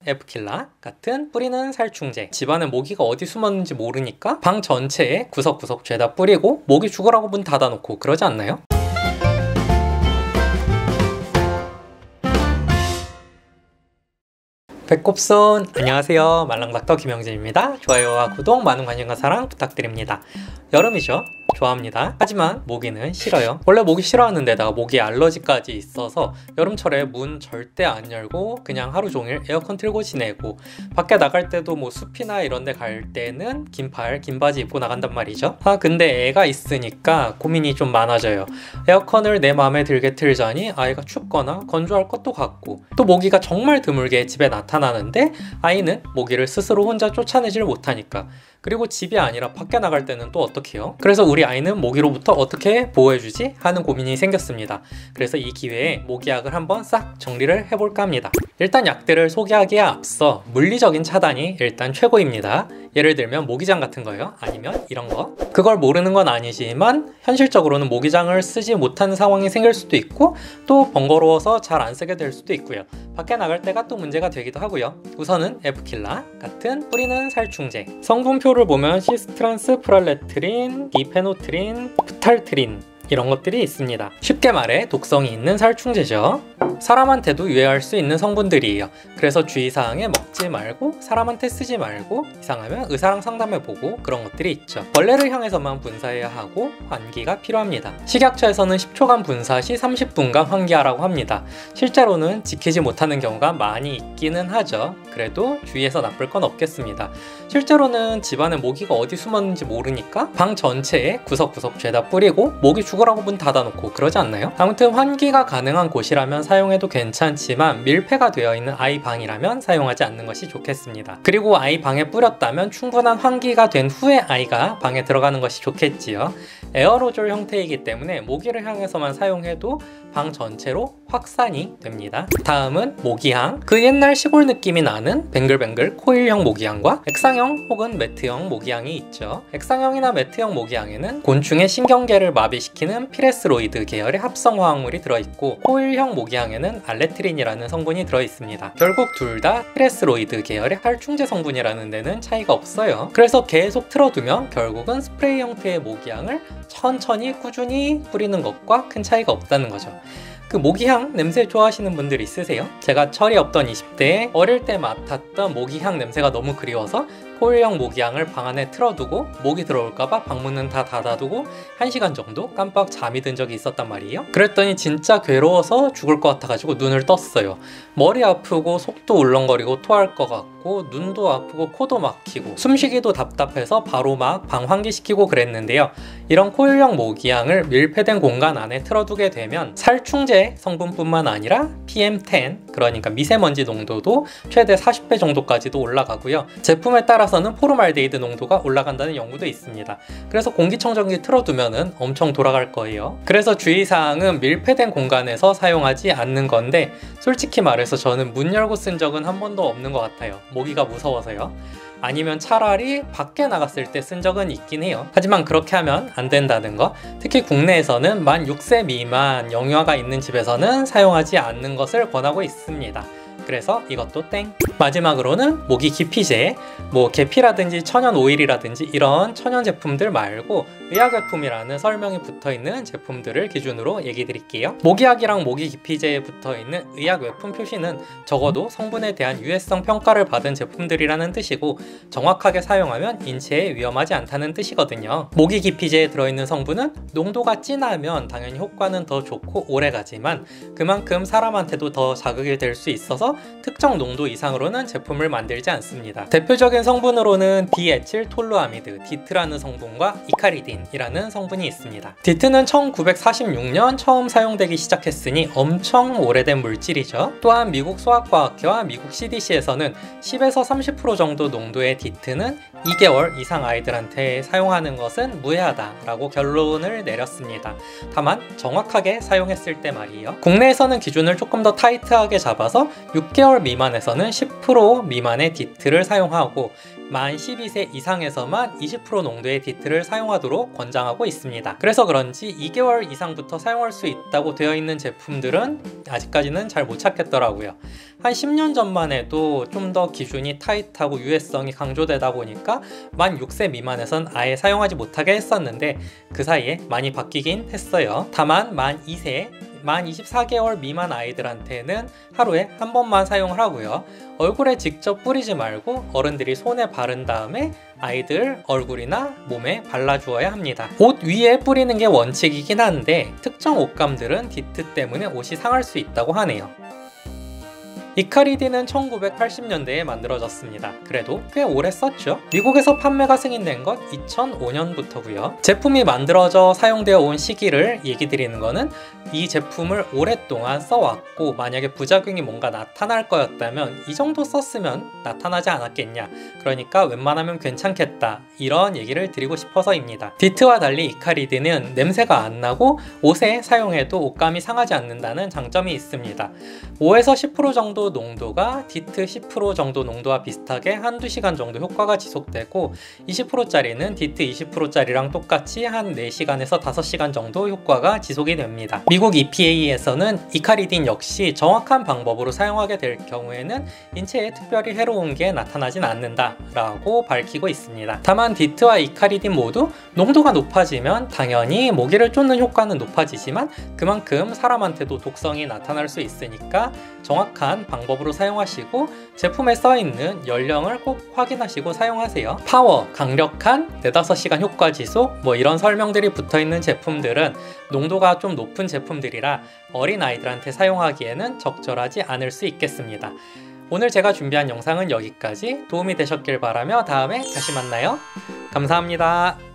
에프킬라 같은 뿌리는 살충제. 집안에 모기가 어디 숨었는지 모르니까 방 전체에 구석구석 죄다 뿌리고 모기 죽으라고 문 닫아놓고 그러지 않나요? 배꼽손 안녕하세요, 말랑닥터 김영진입니다. 좋아요와 구독, 많은 관심과 사랑 부탁드립니다. 여름이죠? 좋아합니다. 하지만 모기는 싫어요. 원래 모기 싫어하는 데다가 모기 알러지까지 있어서 여름철에 문 절대 안 열고 그냥 하루 종일 에어컨 틀고 지내고, 밖에 나갈 때도 뭐 숲이나 이런 데 갈 때는 긴팔, 긴 바지 입고 나간단 말이죠. 근데 애가 있으니까 고민이 좀 많아져요. 에어컨을 내 마음에 들게 틀자니 아이가 춥거나 건조할 것도 같고, 또 모기가 정말 드물게 집에 나타나는데 아이는 모기를 스스로 혼자 쫓아내질 못하니까. 그리고 집이 아니라 밖에 나갈 때는 또 어떻게 해요? 그래서 우리 아이는 모기로부터 어떻게 보호해주지? 하는 고민이 생겼습니다. 그래서 이 기회에 모기약을 한번 싹 정리를 해볼까 합니다. 일단 약들을 소개하기에 앞서 물리적인 차단이 일단 최고입니다. 예를 들면 모기장 같은 거요, 아니면 이런 거. 그걸 모르는 건 아니지만 현실적으로는 모기장을 쓰지 못하는 상황이 생길 수도 있고, 또 번거로워서 잘 안 쓰게 될 수도 있고요. 밖에 나갈 때가 또 문제가 되기도 하고요. 우선은 에프킬라 같은 뿌리는 살충제. 성분표를 보면 시스트란스 프랄레트린, 디페노트린, 프탈트린 이런 것들이 있습니다. 쉽게 말해 독성이 있는 살충제죠. 사람한테도 유해할 수 있는 성분들이에요. 그래서 주의사항에 먹지 말고, 사람한테 쓰지 말고, 이상하면 의사랑 상담해보고 그런 것들이 있죠. 벌레를 향해서만 분사해야 하고 환기가 필요합니다. 식약처에서는 10초간 분사 시 30분간 환기하라고 합니다. 실제로는 지키지 못하는 경우가 많이 있기는 하죠. 그래도 주의해서 나쁠 건 없겠습니다. 실제로는 집안에 모기가 어디 숨었는지 모르니까 방 전체에 구석구석 죄다 뿌리고 모기 죽으라고 문 닫아놓고 그러지 않나요? 아무튼 환기가 가능한 곳이라면 사용해도 괜찮지만 밀폐가 되어 있는 아이 방이라면 사용하지 않는 것이 좋겠습니다. 그리고 아이 방에 뿌렸다면 충분한 환기가 된 후에 아이가 방에 들어가는 것이 좋겠지요. 에어로졸 형태이기 때문에 모기를 향해서만 사용해도 방 전체로 확산이 됩니다. 다음은 모기향. 그 옛날 시골 느낌이 나는 뱅글뱅글 코일형 모기향과 액상형 혹은 매트형 모기향이 있죠. 액상형이나 매트형 모기향에는 곤충의 신경계를 마비시키는 피레스로이드 계열의 합성 화학물이 들어있고, 코일형 모기향에는 알레트린이라는 성분이 들어있습니다. 결국 둘 다 피레스로이드 계열의 살충제 성분이라는 데는 차이가 없어요. 그래서 계속 틀어두면 결국은 스프레이 형태의 모기향을 천천히 꾸준히 뿌리는 것과 큰 차이가 없다는 거죠. 그 모기향 냄새 좋아하시는 분들 있으세요? 제가 철이 없던 20대에 어릴 때 맡았던 모기향 냄새가 너무 그리워서 코일형 모기향을 방 안에 틀어두고 모기 들어올까봐 방문은 다 닫아두고 1시간 정도 깜빡 잠이 든 적이 있었단 말이에요. 그랬더니 진짜 괴로워서 죽을 것 같아가지고 눈을 떴어요. 머리 아프고 속도 울렁거리고 토할 것 같고 눈도 아프고 코도 막히고 숨쉬기도 답답해서 바로 막 방 환기시키고 그랬는데요. 이런 코일형 모기향을 밀폐된 공간 안에 틀어두게 되면 살충제 성분뿐만 아니라 PM10, 그러니까 미세먼지 농도도 최대 40배 정도까지도 올라가고요. 제품에 따라서는 포르말데히드 농도가 올라간다는 연구도 있습니다. 그래서 공기청정기 틀어두면은 엄청 돌아갈 거예요. 그래서 주의사항은 밀폐된 공간에서 사용하지 않는 건데, 솔직히 말해서 저는 문 열고 쓴 적은 한 번도 없는 것 같아요. 모기가 무서워서요. 아니면 차라리 밖에 나갔을 때 쓴 적은 있긴 해요. 하지만 그렇게 하면 안 된다는 거. 특히 국내에서는 만 6세 미만 영유아가 있는 집에서는 사용하지 않는 것을 권하고 있습니다. 그래서 이것도 땡. 마지막으로는 모기 기피제, 뭐 계피라든지 천연 오일이라든지 이런 천연 제품들 말고 의약외품이라는 설명이 붙어있는 제품들을 기준으로 얘기 드릴게요. 모기약이랑 모기 기피제에 붙어있는 의약외품 표시는 적어도 성분에 대한 유해성 평가를 받은 제품들이라는 뜻이고, 정확하게 사용하면 인체에 위험하지 않다는 뜻이거든요. 모기 기피제에 들어있는 성분은 농도가 진하면 당연히 효과는 더 좋고 오래가지만 그만큼 사람한테도 더 자극이 될 수 있어서 특정 농도 이상으로는 제품을 만들지 않습니다. 대표적인 성분으로는 디에틸톨루아미드, 디트라는 성분과 이카리딘이라는 성분이 있습니다. 디트는 1946년 처음 사용되기 시작했으니 엄청 오래된 물질이죠. 또한 미국 소아과학회와 미국 CDC에서는 10에서 30% 정도 농도의 디트는 2개월 이상 아이들한테 사용하는 것은 무해하다라고 결론을 내렸습니다. 다만 정확하게 사용했을 때 말이에요. 국내에서는 기준을 조금 더 타이트하게 잡아서 6개월 미만에서는 10% 미만의 디트를 사용하고, 만 12세 이상에서만 20% 농도의 디트를 사용하도록 권장하고 있습니다. 그래서 그런지 2개월 이상부터 사용할 수 있다고 되어 있는 제품들은 아직까지는 잘 못 찾겠더라고요. 한 10년 전만 해도 좀 더 기준이 타이트하고 유해성이 강조되다 보니까 만 6세 미만에선 아예 사용하지 못하게 했었는데 그 사이에 많이 바뀌긴 했어요. 다만 만 2세, 만 24개월 미만 아이들한테는 하루에 한 번만 사용을 하고요. 얼굴에 직접 뿌리지 말고 어른들이 손에 바른 다음에 아이들 얼굴이나 몸에 발라주어야 합니다. 옷 위에 뿌리는 게 원칙이긴 한데 특정 옷감들은 디트 때문에 옷이 상할 수 있다고 하네요. 이카리딘은 1980년대에 만들어졌습니다. 그래도 꽤 오래 썼죠. 미국에서 판매가 승인된 건 2005년부터고요. 제품이 만들어져 사용되어 온 시기를 얘기 드리는 거는 이 제품을 오랫동안 써왔고 만약에 부작용이 뭔가 나타날 거였다면 이 정도 썼으면 나타나지 않았겠냐, 그러니까 웬만하면 괜찮겠다, 이런 얘기를 드리고 싶어서입니다. 디트와 달리 이카리딘은 냄새가 안 나고 옷에 사용해도 옷감이 상하지 않는다는 장점이 있습니다. 5에서 10% 정도 농도가 디트 10% 정도 농도와 비슷하게 한두 시간 정도 효과가 지속되고 20%짜리는 디트 20%짜리랑 똑같이 한 4시간에서 5시간 정도 효과가 지속이 됩니다. 미국 EPA에서는 이카리딘 역시 정확한 방법으로 사용하게 될 경우에는 인체에 특별히 해로운 게 나타나진 않는다 라고 밝히고 있습니다. 다만 디트와 이카리딘 모두 농도가 높아지면 당연히 모기를 쫓는 효과는 높아지지만 그만큼 사람한테도 독성이 나타날 수 있으니까 정확한 방법으로 사용하시고 제품에 써있는 연령을 꼭 확인하시고 사용하세요. 파워, 강력한, 4-5시간 효과 지속 이런 설명들이 붙어있는 제품들은 농도가 좀 높은 제품들이라 어린아이들한테 사용하기에는 적절하지 않을 수 있겠습니다. 오늘 제가 준비한 영상은 여기까지. 도움이 되셨길 바라며 다음에 다시 만나요. 감사합니다.